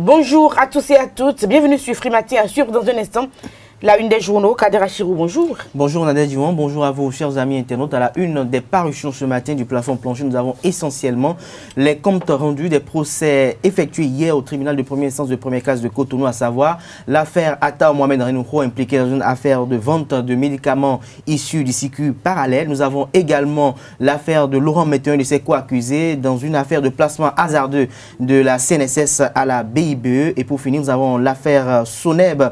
Bonjour à tous et à toutes, bienvenue sur Free Matin à suivre dans un instant la une des journaux. Kader Achirou, bonjour. Bonjour Nadia Diwan, bonjour à vous chers amis internautes. À la une des parutions ce matin du plafond plancher, nous avons essentiellement les comptes rendus des procès effectués hier au tribunal de première instance de première classe de Cotonou, à savoir l'affaire Atta Mohamed Renouho impliqué dans une affaire de vente de médicaments issus du circuit parallèle. Nous avons également l'affaire de Laurent Météon et de ses co-accusés dans une affaire de placement hasardeux de la CNSS à la BIBE. Et pour finir, nous avons l'affaire Soneb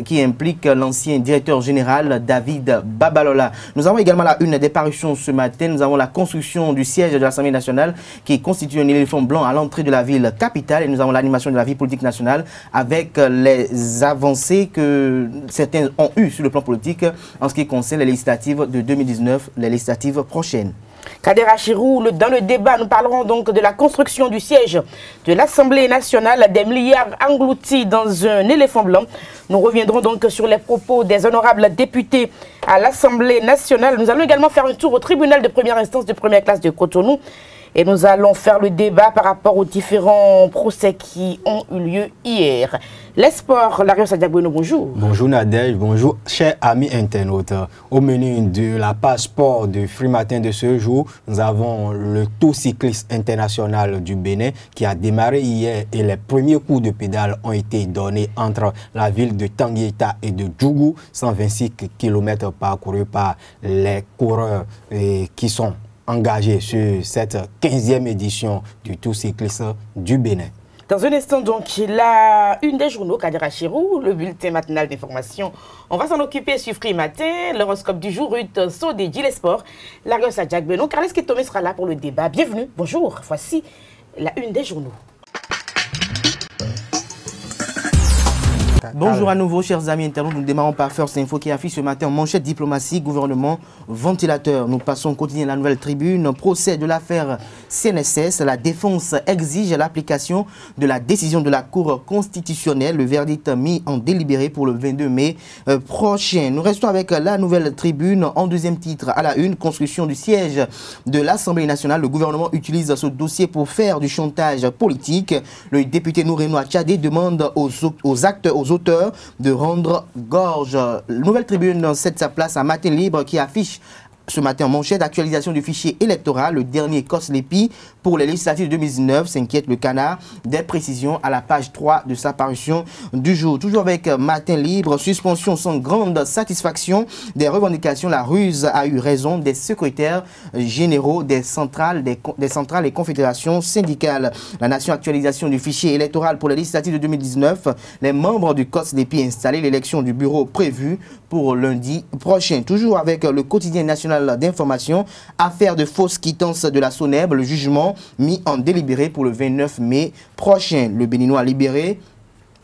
qui implique l'ancien directeur général David Babalola. Nous avons également la une des parutions ce matin. Nous avons la construction du siège de l'Assemblée nationale qui constitue un éléphant blanc à l'entrée de la ville capitale. Et nous avons l'animation de la vie politique nationale avec les avancées que certains ont eues sur le plan politique en ce qui concerne les législatives de 2019, les législatives prochaines. Kader Achirou, dans le débat, nous parlerons donc de la construction du siège de l'Assemblée nationale, des milliards engloutis dans un éléphant blanc. Nous reviendrons donc sur les propos des honorables députés à l'Assemblée nationale. Nous allons également faire un tour au tribunal de première instance de première classe de Cotonou. Et nous allons faire le débat par rapport aux différents procès qui ont eu lieu hier. Les sports, Larios Adiagbono, bonjour. Bonjour Nadège, bonjour chers amis internautes. Au menu de la page sport de Free Matin de ce jour, nous avons le Tour cycliste international du Bénin qui a démarré hier et les premiers coups de pédale ont été donnés entre la ville de Tanguieta et de Djougou, 126 km parcourus par les coureurs qui sont engagés sur cette 15e édition du Tour cycliste du Bénin. Dans un instant, donc, la une des journaux, Kader Achirou, le bulletin matinal d'information. On va s'en occuper sur Free Matin, l'horoscope du jour, Ruth Sodé, les sports, Larios Adiagbono. Carles Ketomé sera là pour le débat. Bienvenue, bonjour. Voici la une des journaux. Bonjour à nouveau, chers amis internautes. Nous démarrons par First Info qui affiche ce matin en manchette diplomatie, gouvernement, ventilateur. Nous passons au quotidien La Nouvelle Tribune. Procès de l'affaire CNSS. La défense exige l'application de la décision de la Cour constitutionnelle. Le verdict mis en délibéré pour le 22 mai prochain. Nous restons avec La Nouvelle Tribune en deuxième titre à la une. Construction du siège de l'Assemblée nationale. Le gouvernement utilise ce dossier pour faire du chantage politique. Le député Noureno Tchadé demande aux auteurs de rendre gorge. Nouvelle Tribune cède sa place à Matin Libre qui affiche ce matin en manchette actualisation du fichier électoral. Le dernier COSLEPI pour les législatives 2019 s'inquiète le canard. Des précisions à la page 3 de sa parution du jour. Toujours avec Matin Libre, suspension sans grande satisfaction des revendications. La ruse a eu raison des secrétaires généraux des centrales et confédérations syndicales. La Nation, actualisation du fichier électoral pour les législatives de 2019. Les membres du COSLEPI installés, l'élection du bureau prévue pour lundi prochain. Toujours avec le quotidien national d'information, affaire de fausse quittance de la SONEB, le jugement mis en délibéré pour le 29 mai prochain. Le Béninois libéré.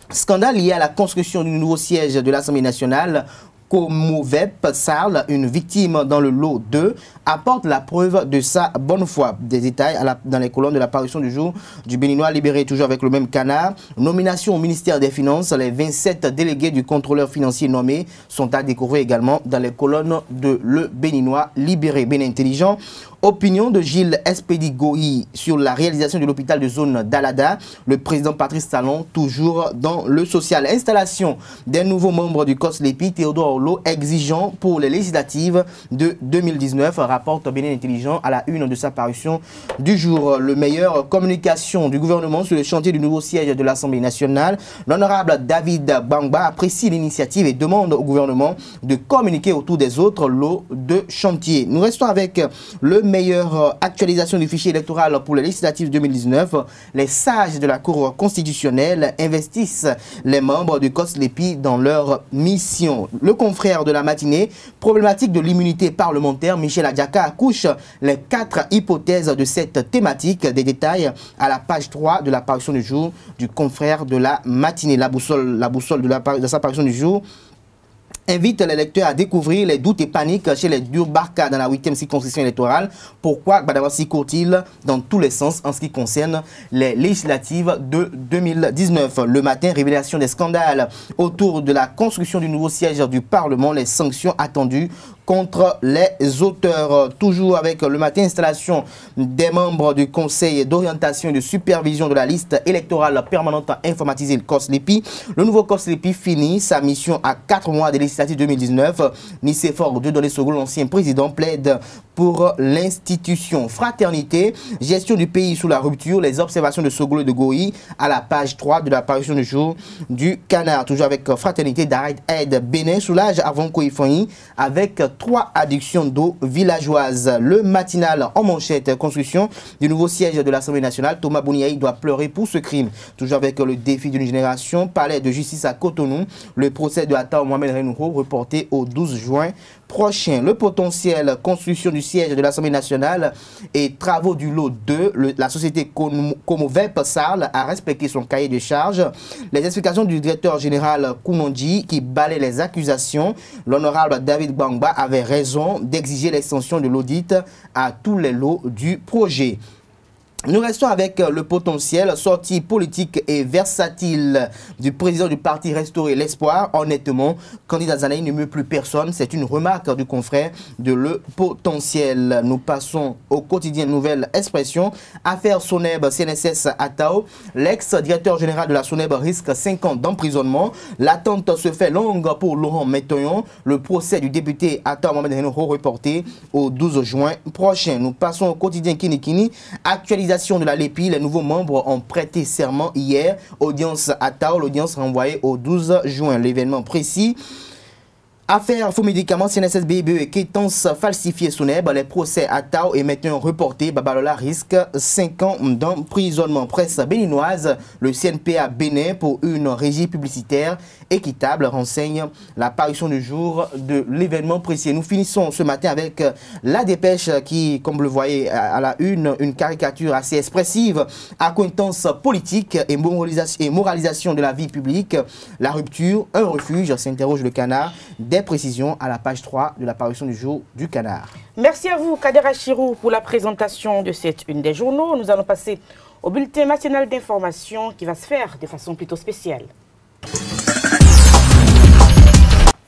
Scandale lié à la construction du nouveau siège de l'Assemblée nationale. Komovep Sarl, une victime dans le lot 2, apporte la preuve de sa bonne foi. Des détails dans les colonnes de la parution du jour du Béninois libéré, toujours avec le même canard. Nomination au ministère des Finances. Les 27 délégués du contrôleur financier nommés sont à découvrir également dans les colonnes de Le Béninois libéré. Bénin intelligent. Opinion de Gilles Espédi Gohi sur la réalisation de l'hôpital de zone d'Alada. Le président Patrice Talon, toujours dans le social. Installation des nouveaux membres du COSLEPI. Théodore Orlo, exigeant pour les législatives de 2019, rapporte Bénin Intelligent à la une de sa parution du jour. Le meilleur communication du gouvernement sur le chantier du nouveau siège de l'Assemblée nationale. L'honorable David Bangba apprécie l'initiative et demande au gouvernement de communiquer autour des autres lots de chantier. Nous restons avec le meilleure actualisation du fichier électoral pour les législatives 2019. Les sages de la Cour constitutionnelle investissent les membres du COSLEPI dans leur mission. Le confrère de la matinée, problématique de l'immunité parlementaire, Michel Adjaka accouche les 4 hypothèses de cette thématique. Des détails à la page 3 de la parution du jour du confrère de la matinée. La boussole de sa parution du jour invite les lecteurs à découvrir les doutes et paniques chez les Durbarka dans la 8e circonscription électorale. Pourquoi Gbadawasi court-il dans tous les sens en ce qui concerne les législatives de 2019? Le matin, révélation des scandales autour de la construction du nouveau siège du Parlement, les sanctions attendues contre les auteurs. Toujours avec le matin, installation des membres du Conseil d'orientation et de supervision de la liste électorale permanente informatisée, le COSLEPI. Le nouveau COSLEPI finit sa mission à 4 mois des législatives 2019. Nicéphore Dieudonné Soglo, l'ancien président, plaide pour l'institution. Fraternité, gestion du pays sous la rupture, les observations de Soglo et de Goï à la page 3 de la parution du jour du Canard. Toujours avec Fraternité, Dared Aide Bénin soulage avant Koïfani avec 3 addictions d'eau villageoise. Le matinal en manchette, construction du nouveau siège de l'Assemblée nationale. Thomas Bouniaï doit pleurer pour ce crime. Toujours avec le défi d'une génération, palais de justice à Cotonou. Le procès de Attao Mohamed Renouho reporté au 12 juin prochain. Le potentiel construction du siège de l'Assemblée nationale et travaux du lot 2. La société Comovep Sarl a respecté son cahier de charges. Les explications du directeur général Kounondi qui balaie les accusations. L'honorable David Bangba avait raison d'exiger l'extension de l'audit à tous les lots du projet. Nous restons avec le potentiel, sortie politique et versatile du président du parti Restaurer l'Espoir. Honnêtement, candidat Zanaï ne meut plus personne. C'est une remarque du confrère de Le Potentiel. Nous passons au quotidien Nouvelle Expression. Affaire Soneb CNSS Attao. L'ex-directeur général de la Soneb risque 5 ans d'emprisonnement. L'attente se fait longue pour Laurent Métoyon. Le procès du député Attao Mohamed Renouho reporté au 12 juin prochain. Nous passons au quotidien Kinikini. Actualisation de la LEPI, les nouveaux membres ont prêté serment hier. Audience à Tao, l'audience renvoyée au 12 juin. L'événement précis. Affaire faux médicaments, CNSS BIBE et quittances falsifiées Soneb, les procès à Tao est maintenant reporté. Babalola risque 5 ans d'emprisonnement. Presse béninoise, le CNPA Bénin pour une régie publicitaire équitable renseigne la parution du jour de l'événement précis. Nous finissons ce matin avec la dépêche qui, comme vous le voyez à la une caricature assez expressive, accointance politique et moralisation de la vie publique. La rupture, un refuge, s'interroge le Canard. Des précisions à la page 3 de la parution du jour du Canard. Merci à vous, Kader Achirou, pour la présentation de cette une des journaux. Nous allons passer au bulletin national d'information qui va se faire de façon plutôt spéciale.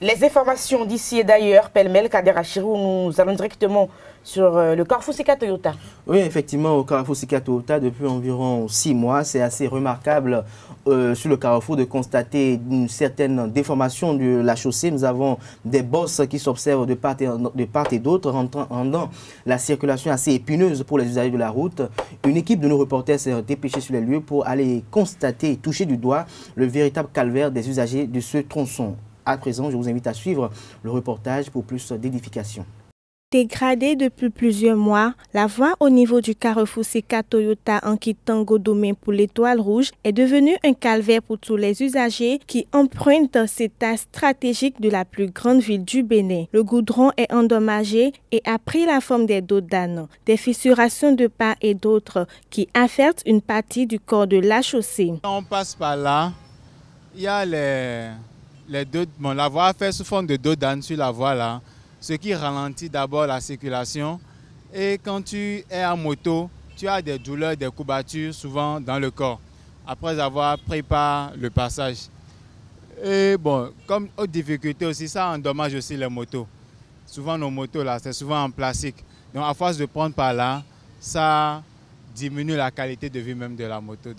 Les informations d'ici et d'ailleurs, pêle-mêle, Kader Achirou, nous allons directement sur le Carrefour Sika Toyota. Oui, effectivement, au Carrefour Sika Toyota, depuis environ 6 mois, c'est assez remarquable sur le Carrefour de constater une certaine déformation de la chaussée. Nous avons des bosses qui s'observent de part et d'autre, rendant la circulation assez épineuse pour les usagers de la route. Une équipe de nos reporters s'est dépêchée sur les lieux pour aller constater et toucher du doigt le véritable calvaire des usagers de ce tronçon. À présent, je vous invite à suivre le reportage pour plus d'édification. Dégradée depuis plusieurs mois, la voie au niveau du Carrefour Sika Toyota en quittant Godomain pour l'Étoile Rouge est devenue un calvaire pour tous les usagers qui empruntent cet axe stratégique de la plus grande ville du Bénin. Le goudron est endommagé et a pris la forme des dos d'âne, des fissurations de part et d'autre qui affectent une partie du corps de la chaussée. On passe par là, il y a la voie fait sous forme de dos d'âne sur la voie là, ce qui ralentit d'abord la circulation. Et quand tu es en moto, tu as des douleurs, des courbatures souvent dans le corps, après avoir pris par le passage. Et bon, comme autre difficulté aussi, ça endommage aussi les motos. Souvent nos motos là, c'est souvent en plastique. Donc à force de prendre par là, ça diminue la qualité de vie même de la moto.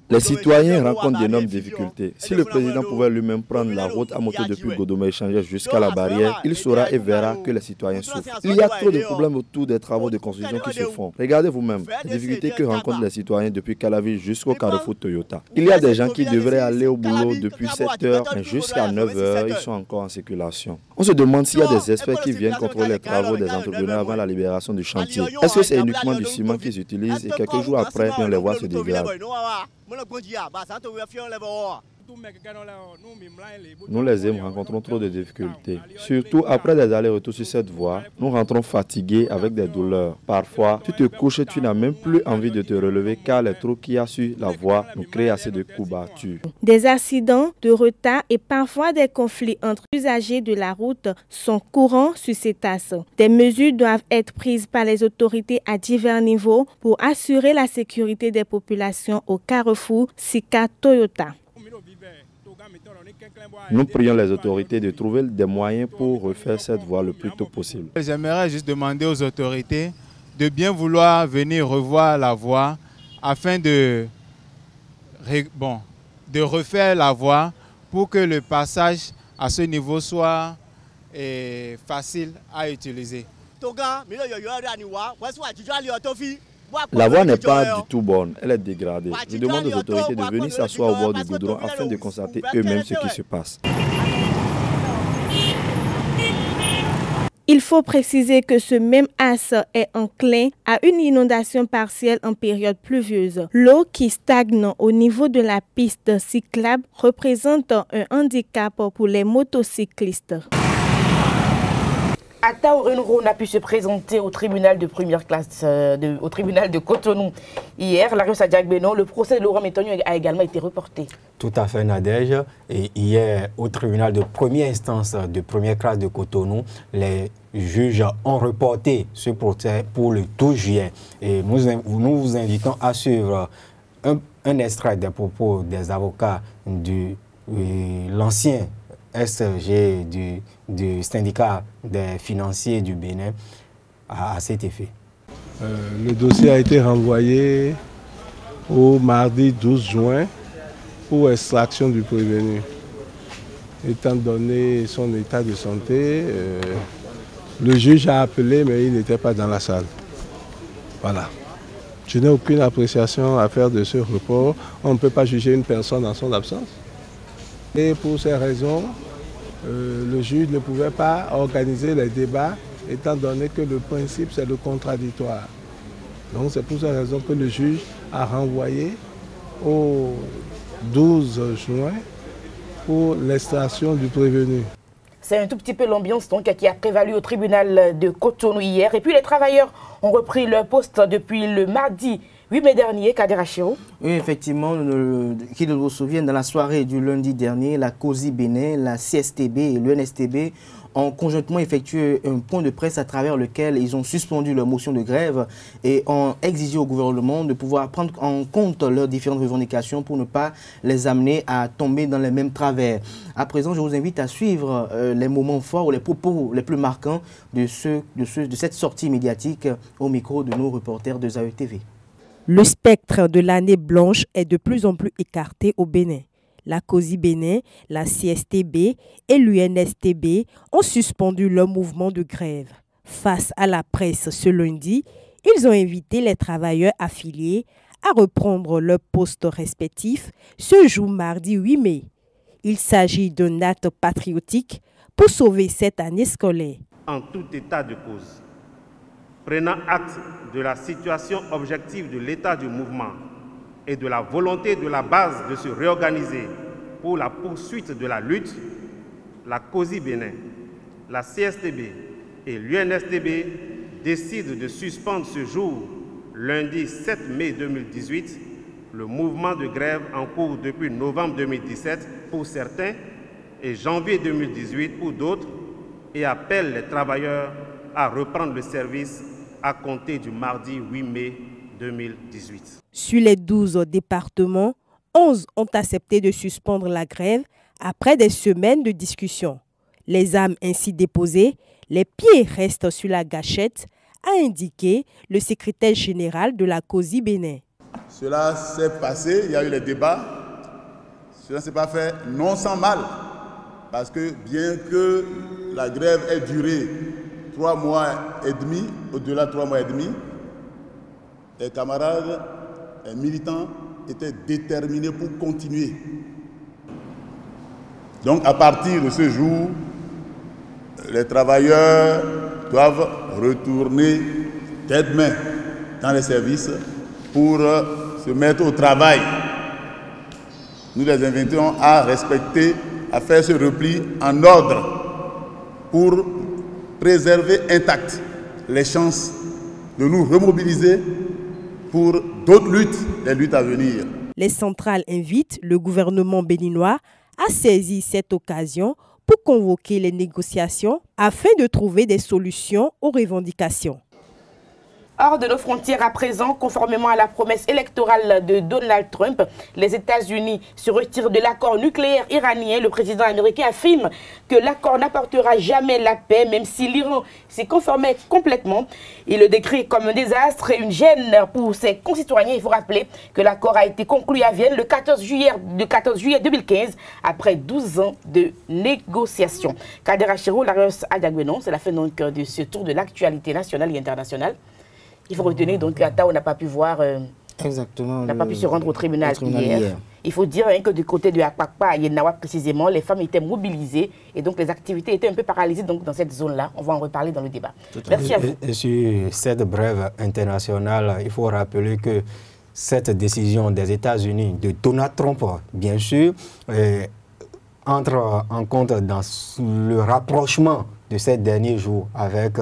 Les citoyens rencontrent d'énormes difficultés. Si le président pouvait lui-même prendre la route à moto depuis Godomain et changer jusqu'à la barrière, il saura et verra que les citoyens souffrent. Il y a trop de problèmes autour des travaux de construction qui se font. Regardez vous-même les difficultés que rencontrent les citoyens depuis Calavi jusqu'au Carrefour Toyota. Il y a des gens qui devraient aller au boulot depuis 7 h, mais jusqu'à 9 h, ils sont encore en circulation. On se demande s'il y a des experts qui viennent contrôler les travaux des entrepreneurs avant la libération du chantier. Est-ce que c'est uniquement du ciment qu'ils utilisent et quelques jours après, on les voit se dégrader? Nous les hommes rencontrons trop de difficultés. Surtout après des allers-retours sur cette voie, nous rentrons fatigués avec des douleurs. Parfois, tu te couches et tu n'as même plus envie de te relever car les trous qu'il y a sur la voie nous créent assez de coups battus. Des accidents, de retard et parfois des conflits entre usagers de la route sont courants sur ces asses. Des mesures doivent être prises par les autorités à divers niveaux pour assurer la sécurité des populations au carrefour Sika-Toyota. Nous prions les autorités de trouver des moyens pour refaire cette voie le plus tôt possible. J'aimerais juste demander aux autorités de bien vouloir venir revoir la voie afin de refaire la voie pour que le passage à ce niveau soit facile à utiliser. La voie n'est pas du tout bonne, elle est dégradée. Je demande aux autorités de venir s'asseoir au bord du goudron afin de constater eux-mêmes ce qui se passe. Il faut préciser que ce même axe est enclin à une inondation partielle en période pluvieuse. L'eau qui stagne au niveau de la piste cyclable représente un handicap pour les motocyclistes. Attao Renro n'a pu se présenter au tribunal de première classe, au tribunal de Cotonou. Hier, Larios Adjagbeno, le procès de Laurent Métonio a également été reporté. Tout à fait, Nadège. Et hier, au tribunal de première instance de première classe de Cotonou, les juges ont reporté ce procès pour le 12 juillet. Et nous vous invitons à suivre un extrait des propos des avocats de l'ancien SG du syndicat des financiers du Bénin à cet effet. Le dossier a été renvoyé au mardi 12 juin pour extraction du prévenu. Étant donné son état de santé, le juge a appelé mais il n'était pas dans la salle. Voilà. Je n'ai aucune appréciation à faire de ce report. On ne peut pas juger une personne en son absence. Et pour ces raisons, le juge ne pouvait pas organiser les débats étant donné que le principe c'est le contradictoire. Donc c'est pour ces raisons que le juge a renvoyé au 12 juin pour l'extraction du prévenu. C'est un tout petit peu l'ambiance qui a prévalu au tribunal de Cotonou hier. Et puis les travailleurs ont repris leur poste depuis le mardi 8 mai dernier, Kader Achiro. Oui, effectivement, qui vous souviennent, dans la soirée du lundi dernier, la COSI Bénin, la CSTB et l'UNSTB ont conjointement effectué un point de presse à travers lequel ils ont suspendu leur motion de grève et ont exigé au gouvernement de pouvoir prendre en compte leurs différentes revendications pour ne pas les amener à tomber dans les mêmes travers. À présent, je vous invite à suivre les moments forts ou les propos les plus marquants de cette sortie médiatique au micro de nos reporters de ZAE TV. Le spectre de l'année blanche est de plus en plus écarté au Bénin. La COSI Bénin, la CSTB et l'UNSTB ont suspendu leur mouvement de grève. Face à la presse ce lundi, ils ont invité les travailleurs affiliés à reprendre leurs postes respectifs ce jour mardi 8 mai. Il s'agit d'un acte patriotique pour sauver cette année scolaire. En tout état de cause, prenant acte de la situation objective de l'état du mouvement et de la volonté de la base de se réorganiser pour la poursuite de la lutte, la COSI Bénin, la CSTB et l'UNSTB décident de suspendre ce jour, lundi 7 mai 2018, le mouvement de grève en cours depuis novembre 2017 pour certains et janvier 2018 pour d'autres et appellent les travailleurs à reprendre le service à compter du mardi 8 mai 2018. Sur les 12 départements, 11 ont accepté de suspendre la grève après des semaines de discussion. Les armes ainsi déposées, les pieds restent sur la gâchette, a indiqué le secrétaire général de la COSI Bénin. Cela s'est passé, il y a eu les débats. Cela ne s'est pas fait non sans mal, parce que bien que la grève ait duré 3 mois et demi, au-delà de 3 mois et demi, les camarades, les militants étaient déterminés pour continuer. Donc à partir de ce jour, les travailleurs doivent retourner tête-main dans les services pour se mettre au travail. nous les invitons à respecter, à faire ce repli en ordre pour préserver intactes les chances de nous remobiliser pour d'autres luttes, les luttes à venir. Les centrales invitent le gouvernement béninois à saisir cette occasion pour convoquer les négociations afin de trouver des solutions aux revendications. Hors de nos frontières à présent, conformément à la promesse électorale de Donald Trump, les États-Unis se retirent de l'accord nucléaire iranien. Le président américain affirme que l'accord n'apportera jamais la paix, même si l'Iran s'y conformait complètement. Il le décrit comme un désastre et une gêne pour ses concitoyens. Il faut rappeler que l'accord a été conclu à Vienne le 14 juillet 2015, après 12 ans de négociations. Kader Achirou, Larios Adagbenon, c'est la fin donc de ce tour de l'actualité nationale et internationale. Il faut retenir donc qu'Attao n'a pas pu voir, n'a pas pu se rendre au tribunal hier. Il faut dire que du côté de Akpakpa, Yenawa précisément, les femmes étaient mobilisées et donc les activités étaient un peu paralysées donc, dans cette zone-là. On va en reparler dans le débat. Merci à vous. Et sur cette brève internationale, il faut rappeler que cette décision des États-Unis de Donald Trump, bien sûr, entre en compte dans le rapprochement de ces derniers jours avec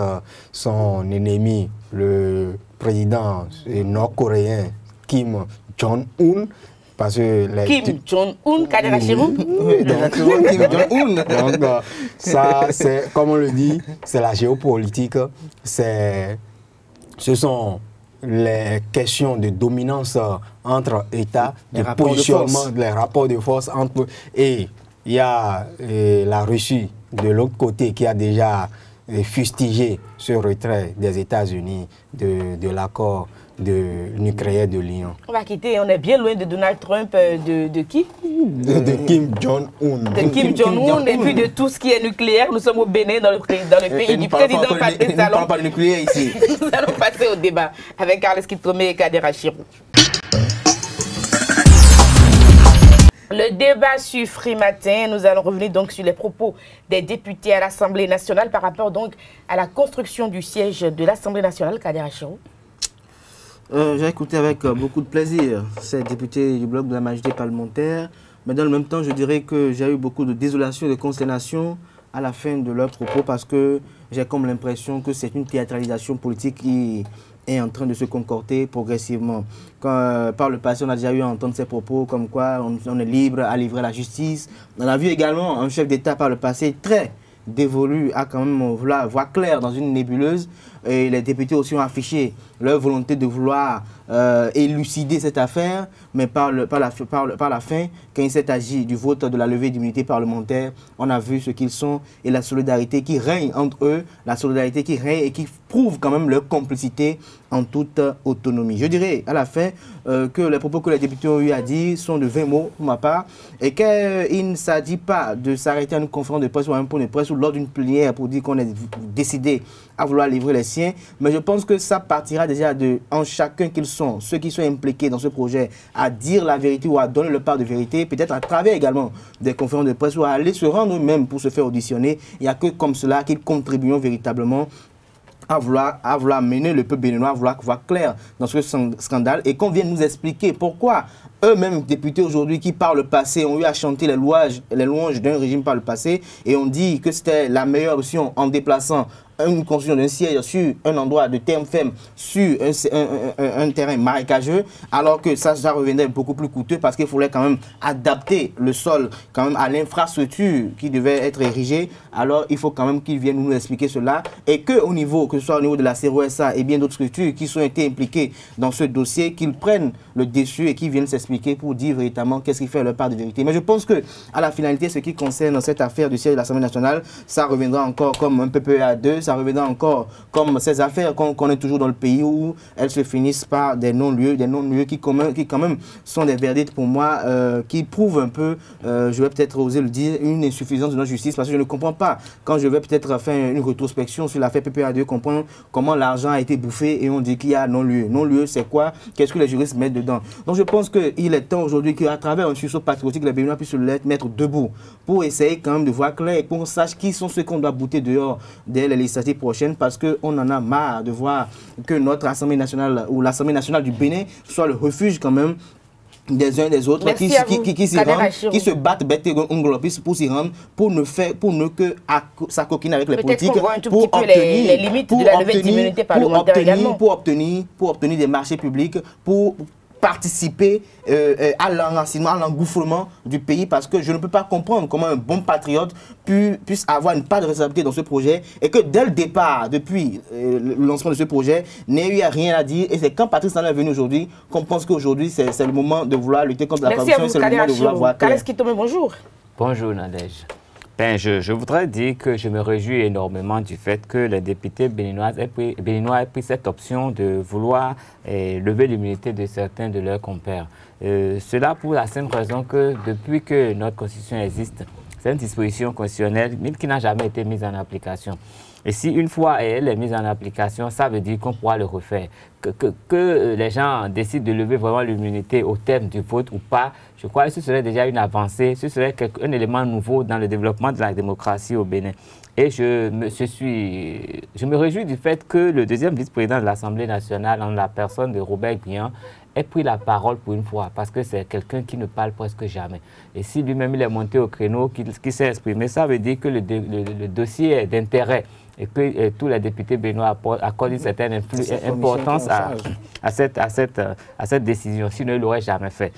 son ennemi, le président nord-coréen Kim Jong-un. Parce que Kim Jong-un, Kader Achirou. Kim Jong-un. Donc, ça, c'est, comme on le dit, c'est la géopolitique. Ce sont les questions de dominance entre États, de positionnement, les rapports de force entre... Et il y a la Russie de l'autre côté qui a déjà fustigé ce retrait des États-Unis de l'accord nucléaire de Lyon. On va quitter, on est bien loin de Donald Trump, de qui? De Kim Jong-un. De Kim Jong-un et puis de tout ce qui est nucléaire. Nous sommes au Bénin, dans le pays du président Patrice Talon. On ne parle pas de nucléaire ici. Nous allons passer au débat avec Carles Kitomé et Kader Achirou. Le débat sur Free Matin, nous allons revenir donc sur les propos des députés à l'Assemblée nationale par rapport donc à la construction du siège de l'Assemblée nationale. Kader Achirou. J'ai écouté avec beaucoup de plaisir ces députés du bloc de la majorité parlementaire, mais dans le même temps, je dirais que j'ai eu beaucoup de désolation et de consternation à la fin de leurs propos parce que j'ai comme l'impression que c'est une théâtralisation politique qui est en train de se concocter progressivement. Quand, par le passé, on a déjà eu à entendre ces propos comme quoi on est libre à livrer la justice. On a vu également un chef d'État par le passé très dévolu à quand même vouloir voir clair dans une nébuleuse. Et les députés aussi ont affiché leur volonté de vouloir élucider cette affaire, mais par la fin, quand il s'est agi du vote de la levée d'immunité parlementaire, on a vu ce qu'ils sont et la solidarité qui règne entre eux, la solidarité qui règne et qui prouve quand même leur complicité en toute autonomie. Je dirais à la fin que les propos que les députés ont eu à dire sont de 20 mots pour ma part et qu'il ne s'agit pas de s'arrêter à une conférence de presse ou à un point de presse ou lors d'une plénière pour dire qu'on est décidé à vouloir livrer les siens, mais je pense que ça partira déjà de en chacun qu'ils sont, ceux qui sont impliqués dans ce projet, à dire la vérité ou à donner le part de vérité, peut-être à travers également des conférences de presse ou à aller se rendre eux-mêmes pour se faire auditionner. Il n'y a que comme cela qu'ils contribuent véritablement à vouloir mener le peuple béninois, à vouloir voir clair dans ce scandale et qu'on vienne nous expliquer pourquoi eux-mêmes députés aujourd'hui qui par le passé ont eu à chanter les louanges d'un régime par le passé et on dit que c'était la meilleure option en déplaçant une construction d'un siège sur un endroit de terme ferme, sur un terrain marécageux, alors que ça revenait beaucoup plus coûteux parce qu'il fallait quand même adapter le sol quand même à l'infrastructure qui devait être érigée. Alors il faut quand même qu'ils viennent nous expliquer cela et que ce soit au niveau de la CEROSA et bien d'autres structures qui sont été impliquées dans ce dossier, qu'ils prennent le dessus et qu'ils viennent s'expliquer pour dire véritablement qu'est-ce qui fait leur part de vérité. Mais je pense que à la finalité, ce qui concerne cette affaire du siège de l'Assemblée nationale, ça reviendra encore comme un PPA2, ça reviendra encore comme ces affaires qu'on connaît toujours dans le pays où elles se finissent par des non-lieux qui quand même sont des verdicts pour moi qui prouvent un peu, je vais peut-être oser le dire, une insuffisance de notre justice parce que je ne comprends pas quand je vais peut-être faire une rétrospection sur l'affaire PPA2, comprendre comment l'argent a été bouffé et on dit qu'il y a non-lieu. Non-lieu, c'est quoi? Qu'est-ce que les juristes mettent dedans? Donc je pense qu'il est temps aujourd'hui qu'à travers un sursaut patriotique, les Béninois puissent se mettre debout pour essayer quand même de voir clair et qu'on sache qui sont ceux qu'on doit bouter dehors dès les législatives prochaines parce qu'on en a marre de voir que notre Assemblée nationale ou l'Assemblée nationale du Bénin soit le refuge quand même des uns des autres qui se battent pour s'y rendre, pour ne que s'acoquiner avec les politiques, pour obtenir des marchés publics, pour participer à l'enracinement, à l'engouffrement du pays, parce que je ne peux pas comprendre comment un bon patriote puisse avoir une part de responsabilité dans ce projet et que dès le départ, depuis le lancement de ce projet, n'ait eu rien à dire. Et c'est quand Patrice Talon est venu aujourd'hui qu'on pense qu'aujourd'hui c'est le moment de vouloir lutter contre la corruption, c'est le moment de vouloir voir clair. Bonjour. Bonjour Nadège. Ben, je voudrais dire que je me réjouis énormément du fait que les députés béninois aient pris cette option de vouloir lever l'immunité de certains de leurs compères. Cela pour la simple raison que depuis que notre constitution existe, c'est une disposition constitutionnelle qui n'a jamais été mise en application. Et si une fois elle est mise en application, ça veut dire qu'on pourra le refaire. Que les gens décident de lever vraiment l'immunité au terme du vote ou pas, je crois que ce serait déjà une avancée, ce serait un élément nouveau dans le développement de la démocratie au Bénin. Et je me réjouis du fait que le deuxième vice-président de l'Assemblée nationale, en la personne de Robert Guillan, ait pris la parole pour une fois, parce que c'est quelqu'un qui ne parle presque jamais. Et si lui-même il est monté au créneau, qui s'est exprimé, ça veut dire que le dossier est d'intérêt et que tous les députés béninois accordent une certaine importance à cette décision, sinon ils ne l'auraient jamais fait.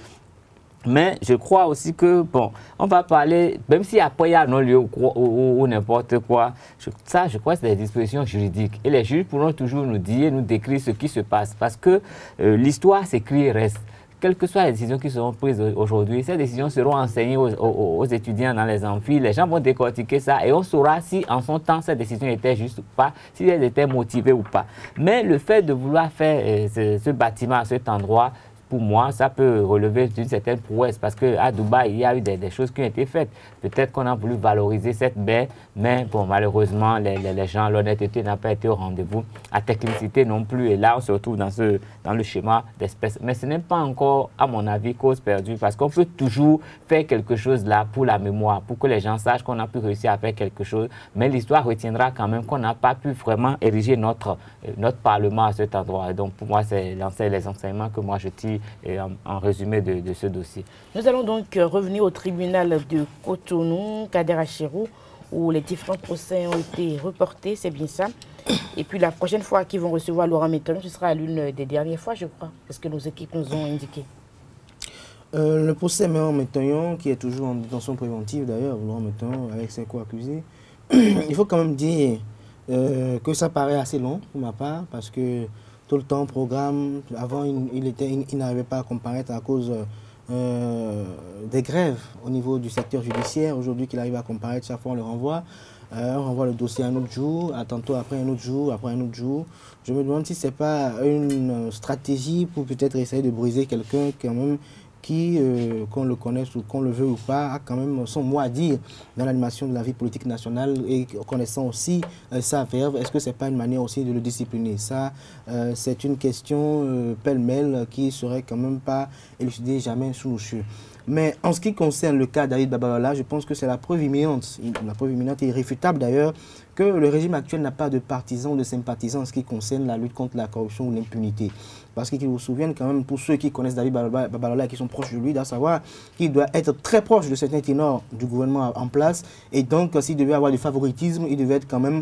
Mais je crois aussi que, bon, on va parler, même si après il y a un non-lieu ou n'importe quoi, je crois que c'est des dispositions juridiques. Et les juges pourront toujours nous dire, nous décrire ce qui se passe. Parce que l'histoire s'écrit et reste. Quelles que soient les décisions qui seront prises aujourd'hui, ces décisions seront enseignées aux étudiants dans les amphis. Les gens vont décortiquer ça et on saura si en son temps cette décision était juste ou pas, si elle était motivée ou pas. Mais le fait de vouloir faire ce bâtiment à cet endroit, pour moi, ça peut relever d'une certaine prouesse parce qu'à Dubaï, il y a eu des choses qui ont été faites. Peut-être qu'on a voulu valoriser cette baie, mais bon, malheureusement, les gens, l'honnêteté n'a pas été au rendez-vous. La technicité non plus. Et là, on se retrouve dans le schéma d'espèce. Mais ce n'est pas encore, à mon avis, cause perdue parce qu'on peut toujours faire quelque chose là pour la mémoire, pour que les gens sachent qu'on a pu réussir à faire quelque chose. Mais l'histoire retiendra quand même qu'on n'a pas pu vraiment ériger notre Parlement à cet endroit. Et donc, pour moi, c'est les enseignements que moi je tire en résumé de ce dossier. Nous allons donc revenir au tribunal de Cotonou, Kader Achirou, où les différents procès ont été reportés, c'est bien ça. Et puis la prochaine fois qu'ils vont recevoir Laurent Méton, ce sera l'une des dernières fois, je crois, parce que nos équipes nous ont indiqué. Le procès Laurent Méton, qui est toujours en détention préventive d'ailleurs, Laurent Méton avec ses co-accusés, il faut quand même dire que ça paraît assez long pour ma part, parce que tout le temps, programme, avant il n'arrivait pas à comparaître à cause des grèves au niveau du secteur judiciaire. Aujourd'hui qu'il arrive à comparaître, chaque fois on le renvoie. On renvoie le dossier un autre jour, tantôt après un autre jour, après un autre jour. Je me demande si ce n'est pas une stratégie pour peut-être essayer de briser quelqu'un quand même qui, qu'on le connaisse ou qu'on le veut ou pas, a quand même son mot à dire dans l'animation de la vie politique nationale et connaissant aussi sa verve. Est-ce que ce n'est pas une manière aussi de le discipliner? Ça, c'est une question pêle-mêle qui ne serait quand même pas élucidée jamais sous nos cieux. Mais en ce qui concerne le cas d'Aïd Babalola, je pense que c'est la preuve imminente et irréfutable d'ailleurs, que le régime actuel n'a pas de partisans ou de sympathisants en ce qui concerne la lutte contre la corruption ou l'impunité. Parce qu'il vous souvienne quand même, pour ceux qui connaissent David Babalola et qui sont proches de lui, doivent savoir qu'il doit être très proche de certains ténors du gouvernement en place. Et donc, s'il devait avoir du favoritisme, il devait être quand même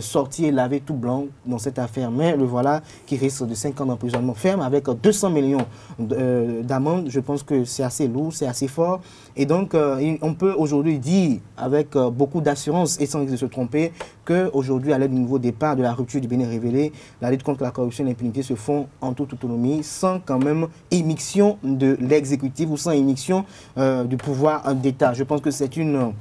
sorti et lavé tout blanc dans cette affaire. Mais le voilà qui risque de 5 ans d'emprisonnement ferme avec 200 millions d'amende. Je pense que c'est assez lourd, c'est assez fort. Et donc, on peut aujourd'hui dire avec beaucoup d'assurance et sans risque de se tromper qu'aujourd'hui, à l'aide du nouveau départ de la rupture du Bénin révélé, la lutte contre la corruption et l'impunité se font en toute autonomie, sans quand même émission de l'exécutif ou sans émission du pouvoir d'État. Je pense que c'est une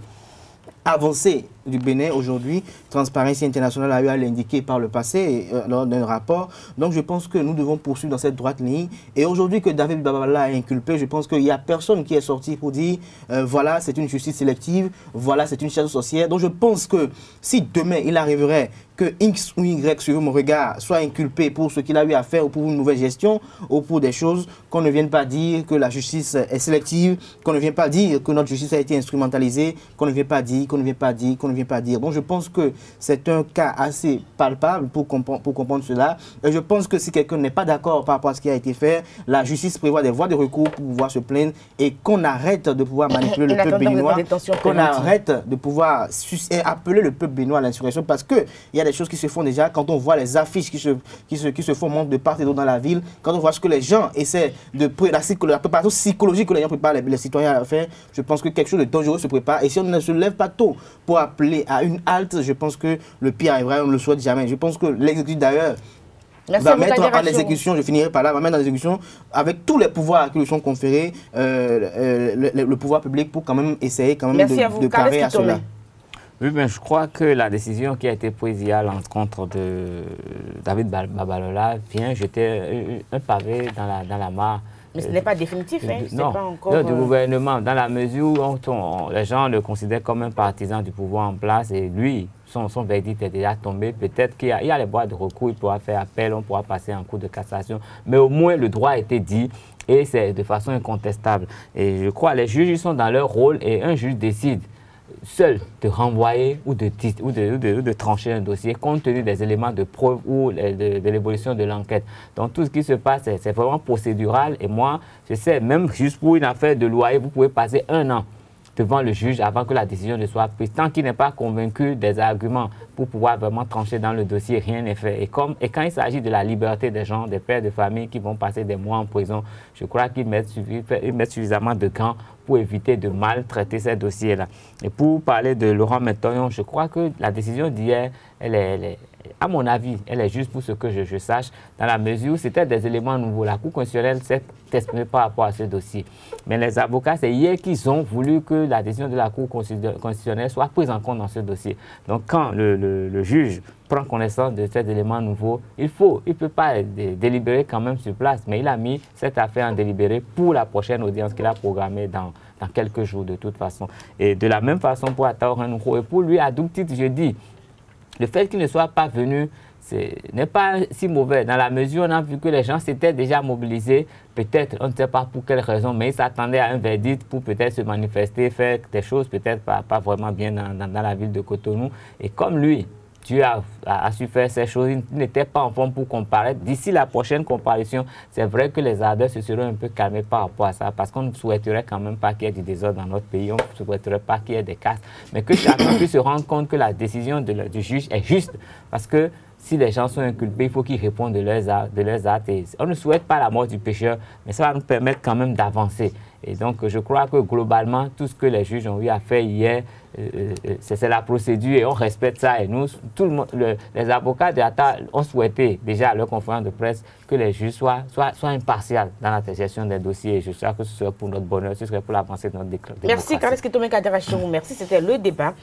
avancée du Bénin aujourd'hui. Transparency International a eu à l'indiquer par le passé lors d'un rapport. Donc je pense que nous devons poursuivre dans cette droite ligne. Et aujourd'hui que David Babalola est inculpé, je pense qu'il n'y a personne qui est sorti pour dire voilà, c'est une justice sélective, voilà, c'est une chasse sorcière. Donc je pense que si demain il arriverait que X ou Y, sur mon regard, soit inculpé pour ce qu'il a eu à faire ou pour une mauvaise gestion ou pour des choses, qu'on ne vienne pas dire que la justice est sélective, qu'on ne vienne pas dire que notre justice a été instrumentalisée, qu'on ne vienne pas dire, qu'on ne vienne pas dire, qu'on ne ne vient pas dire. Donc je pense que c'est un cas assez palpable pour comprendre cela. Et je pense que si quelqu'un n'est pas d'accord par rapport à ce qui a été fait, la justice prévoit des voies de recours pour pouvoir se plaindre et qu'on arrête de pouvoir manipuler le peuple béninois, qu'on arrête de pouvoir appeler le peuple béninois à l'insurrection, parce qu'il y a des choses qui se font déjà quand on voit les affiches qui se font monter de part et d'autre dans la ville, quand on voit ce que les gens essaient de la préparation psychologique que les gens préparent les citoyens à faire. Je pense que quelque chose de dangereux se prépare. Et si on ne se lève pas tôt pour appeler à une halte, je pense que le pire arrivera, on ne le souhaite jamais. Je pense que l'exécutif d'ailleurs va mettre en exécution, je finirai par là, va mettre en exécution avec tous les pouvoirs qui lui sont conférés, le pouvoir public pour quand même essayer quand même de parer à cela. Oui, mais je crois que la décision qui a été prise hier à l'encontre de David Babalola vient jeter un pavé dans la mare. Mais ce n'est pas définitif, hein? Non, pas encore, du gouvernement, dans la mesure où les gens le considèrent comme un partisan du pouvoir en place et lui, son verdict est déjà tombé. Peut-être qu'il y a les voies de recours, il pourra faire appel, on pourra passer en cours de cassation. Mais au moins, le droit a été dit et c'est de façon incontestable. Et je crois que les juges ils sont dans leur rôle et un juge décide seul de renvoyer ou de trancher un dossier compte tenu des éléments de preuve ou de l'évolution de l'enquête. Donc tout ce qui se passe, c'est vraiment procédural. Et moi, je sais, même juste pour une affaire de loyer, vous pouvez passer 1 an devant le juge avant que la décision ne soit prise. Tant qu'il n'est pas convaincu des arguments pour pouvoir vraiment trancher dans le dossier, rien n'est fait. Et quand il s'agit de la liberté des gens, des pères de famille qui vont passer des mois en prison, je crois qu'ils mettent suffisamment de gants pour éviter de maltraiter ces dossiers-là. Et pour parler de Laurent Mettoyon, je crois que la décision d'hier, à mon avis, elle est juste pour ce que je sache, dans la mesure où c'était des éléments nouveaux. La Cour constitutionnelle s'est exprimée par rapport à ce dossier. Mais les avocats, c'est hier qu'ils ont voulu que la décision de la Cour constitutionnelle soit prise en compte dans ce dossier. Donc quand le juge prend connaissance de ces éléments nouveaux, il ne peut pas délibérer quand même sur place, mais il a mis cette affaire en délibéré pour la prochaine audience qu'il a programmée dans quelques jours de toute façon. Et de la même façon pour Ataho Renouko, et pour lui, à double titre, je dis, le fait qu'il ne soit pas venu n'est pas si mauvais, dans la mesure où on a vu que les gens s'étaient déjà mobilisés, peut-être, on ne sait pas pour quelle raison, mais ils s'attendaient à un verdict pour peut-être se manifester, faire des choses peut-être pas vraiment bien dans la ville de Cotonou. Et comme lui, Dieu a su faire ces choses, il n'était pas en forme pour comparaître. D'ici la prochaine comparution, c'est vrai que les ardeurs se seront un peu calmés par rapport à ça, parce qu'on ne souhaiterait quand même pas qu'il y ait du désordre dans notre pays, on ne souhaiterait pas qu'il y ait des casses, mais que chacun puisse se rendre compte que la décision du juge est juste, parce que si les gens sont inculpés, il faut qu'ils répondent de leurs actes. Et on ne souhaite pas la mort du pécheur, mais ça va nous permettre quand même d'avancer. Et donc, je crois que globalement, tout ce que les juges ont eu à faire hier, c'est la procédure et on respecte ça. Et nous, tout le monde, les avocats d'Atta ont souhaité déjà à leur conférence de presse que les juges soient impartials dans la gestion des dossiers. Et je sais que ce serait pour notre bonheur, ce serait pour l'avancée de notre démocratie. Merci, Carles Ketomé Kaderachiou. Merci, c'était le débat.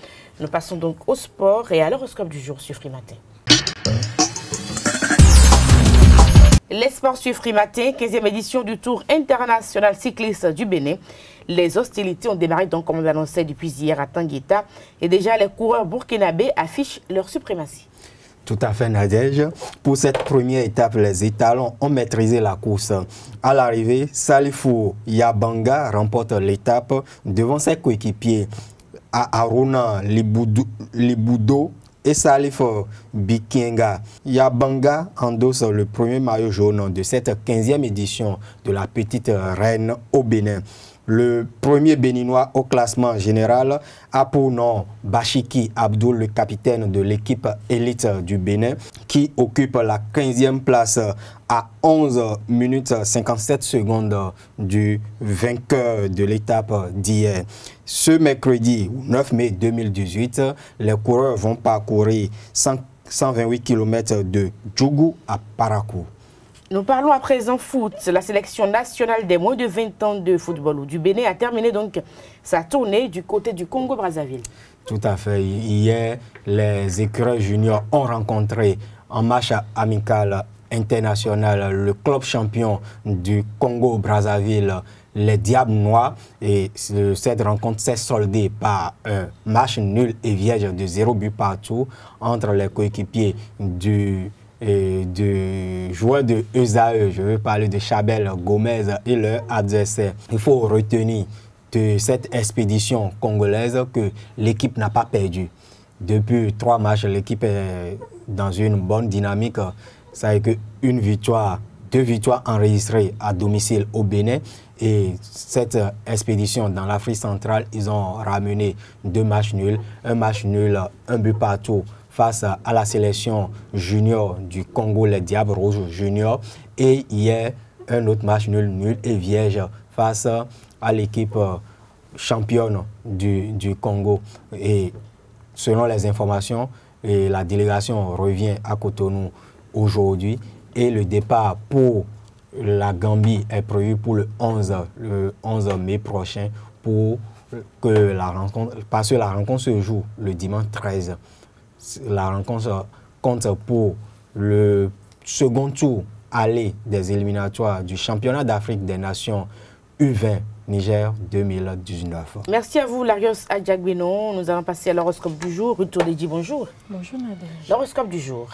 Nous passons donc au sport et à l'horoscope du jour sur Frimatin. Les sports sur Frimatin, 15e édition du Tour international cycliste du Bénin. Les hostilités ont démarré donc, comme on l'annonçait depuis hier à Tanguita. Et déjà, les coureurs burkinabés affichent leur suprématie. Tout à fait, Nadège. Pour cette première étape, les étalons ont maîtrisé la course. À l'arrivée, Salifou Yabanga remporte l'étape devant ses coéquipiers Aruna Liboudo et Salif Bikenga. Yabanga endosse le premier maillot jaune de cette 15e édition de la Petite Reine au Bénin. Le premier béninois au classement général a pour nom Bachiki Abdoul, le capitaine de l'équipe élite du Bénin, qui occupe la 15e place à 11 minutes 57 secondes du vainqueur de l'étape d'hier. Ce mercredi 9 mai 2018, les coureurs vont parcourir 128 km de Djougou à Parakou. Nous parlons à présent foot. La sélection nationale des moins de 20 ans de football du Bénin a terminé donc sa tournée du côté du Congo-Brazzaville. Tout à fait. Hier, les écureuils juniors ont rencontré en match amical international le club champion du Congo-Brazzaville, les Diables Noirs. Et cette rencontre s'est soldée par un match nul et vierge de 0 but partout entre les coéquipiers du joueur de ESAE, je veux parler de Chabel Gomez et leur adversaire. Il faut retenir de cette expédition congolaise que l'équipe n'a pas perdu. depuis 3 matchs, l'équipe est dans une bonne dynamique. Ça fait que 2 victoires enregistrées à domicile au Bénin. Et cette expédition dans l'Afrique centrale, ils ont ramené 2 matchs nuls. Un match nul, 1 but partout face à la sélection junior du Congo, les Diables Rouges juniors. Et hier, un autre match nul et vierge face à l'équipe championne du Congo. Et selon les informations, la délégation revient à Cotonou aujourd'hui. Et le départ pour la Gambie est prévu pour le 11 mai prochain pour que la rencontre, parce que la rencontre se joue le dimanche 13. La rencontre compte pour le second tour aller des éliminatoires du championnat d'Afrique des Nations U20 Niger 2019. Merci à vous, Larios Adjagbenon. Nous allons passer à l'horoscope du jour. Ruth Toledji, bonjour. Bonjour, Nadège. L'horoscope du jour.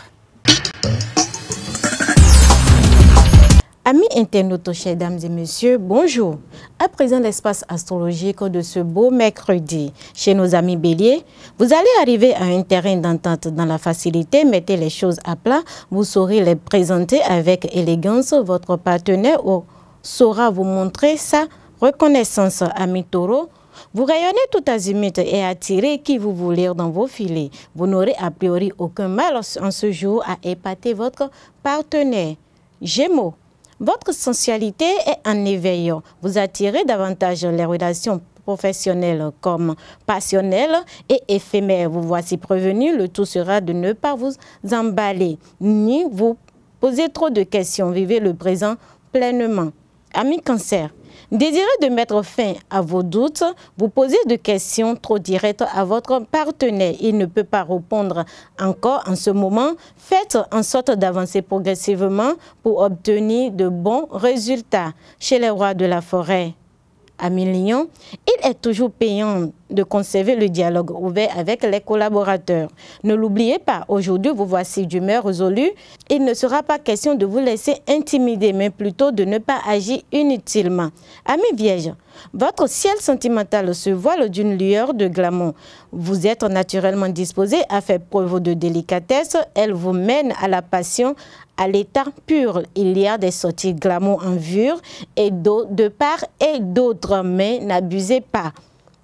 Amis internautes, chers dames et messieurs, bonjour. À présent, l'espace astrologique de ce beau mercredi. Chez nos amis béliers, vous allez arriver à un terrain d'entente dans la facilité. Mettez les choses à plat. Vous saurez les présenter avec élégance. Votre partenaire saura vous montrer sa reconnaissance. Amis taureaux, vous rayonnez tout azimut et attirez qui vous voulez dans vos filets. Vous n'aurez a priori aucun mal en ce jour à épater votre partenaire. Gémeaux, votre sensualité est en éveil. Vous attirez davantage les relations professionnelles comme passionnelles et éphémères. Vous voici prévenu, le tout sera de ne pas vous emballer, ni vous poser trop de questions. Vivez le présent pleinement. Amis cancer, désirez de mettre fin à vos doutes, vous posez des questions trop directes à votre partenaire. Il ne peut pas répondre encore en ce moment. Faites en sorte d'avancer progressivement pour obtenir de bons résultats. Chez les rois de la forêt, amis lions, il est toujours payant de conserver le dialogue ouvert avec les collaborateurs. Ne l'oubliez pas, aujourd'hui vous voici d'humeur résolue. Il ne sera pas question de vous laisser intimider, mais plutôt de ne pas agir inutilement. Amis vierges, votre ciel sentimental se voile d'une lueur de glamour. Vous êtes naturellement disposé à faire preuve de délicatesse. Elle vous mène à la passion, à l'état pur. Il y a des sorties glamour en vue et de part et d'autre, mais n'abusez pas.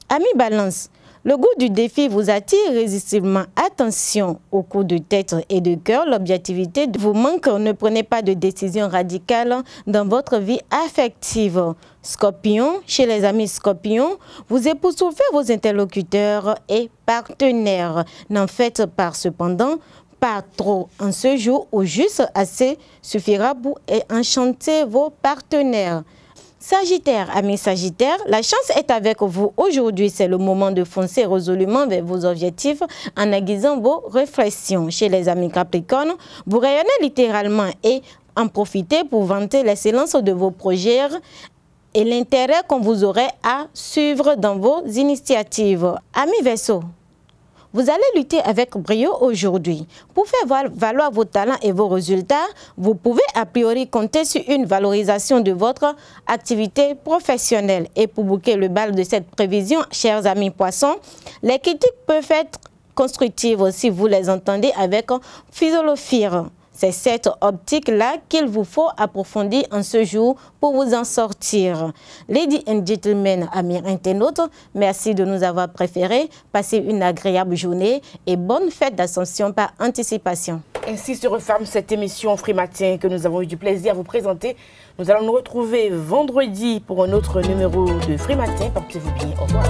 Amis balance, le goût du défi vous attire irrésistiblement. Attention aux coups de tête et de cœur. L'objectivité vous manque. Ne prenez pas de décision radicale dans votre vie affective. Scorpion, chez les amis scorpions, vous époustouflez vos interlocuteurs et partenaires. N'en faites pas cependant pas trop en ce jour où juste assez suffira pour enchanter vos partenaires. Sagittaire, amis Sagittaire, la chance est avec vous. Aujourd'hui, c'est le moment de foncer résolument vers vos objectifs en aiguisant vos réflexions. Chez les amis Capricorne, vous rayonnez littéralement et en profitez pour vanter l'excellence de vos projets et l'intérêt qu'on vous aurait à suivre dans vos initiatives. Amis Verseau, vous allez lutter avec brio aujourd'hui. Pour faire valoir vos talents et vos résultats, vous pouvez a priori compter sur une valorisation de votre activité professionnelle. Et pour boucler le bal de cette prévision, chers amis poissons, les critiques peuvent être constructives si vous les entendez avec philosophie. C'est cette optique-là qu'il vous faut approfondir en ce jour pour vous en sortir. Ladies and gentlemen, amis internautes, merci de nous avoir préférés. Passez une agréable journée et bonne fête d'Ascension par anticipation. Ainsi se referme cette émission Free Matin que nous avons eu du plaisir à vous présenter. Nous allons nous retrouver vendredi pour un autre numéro de Free Matin. Portez-vous bien. Au revoir.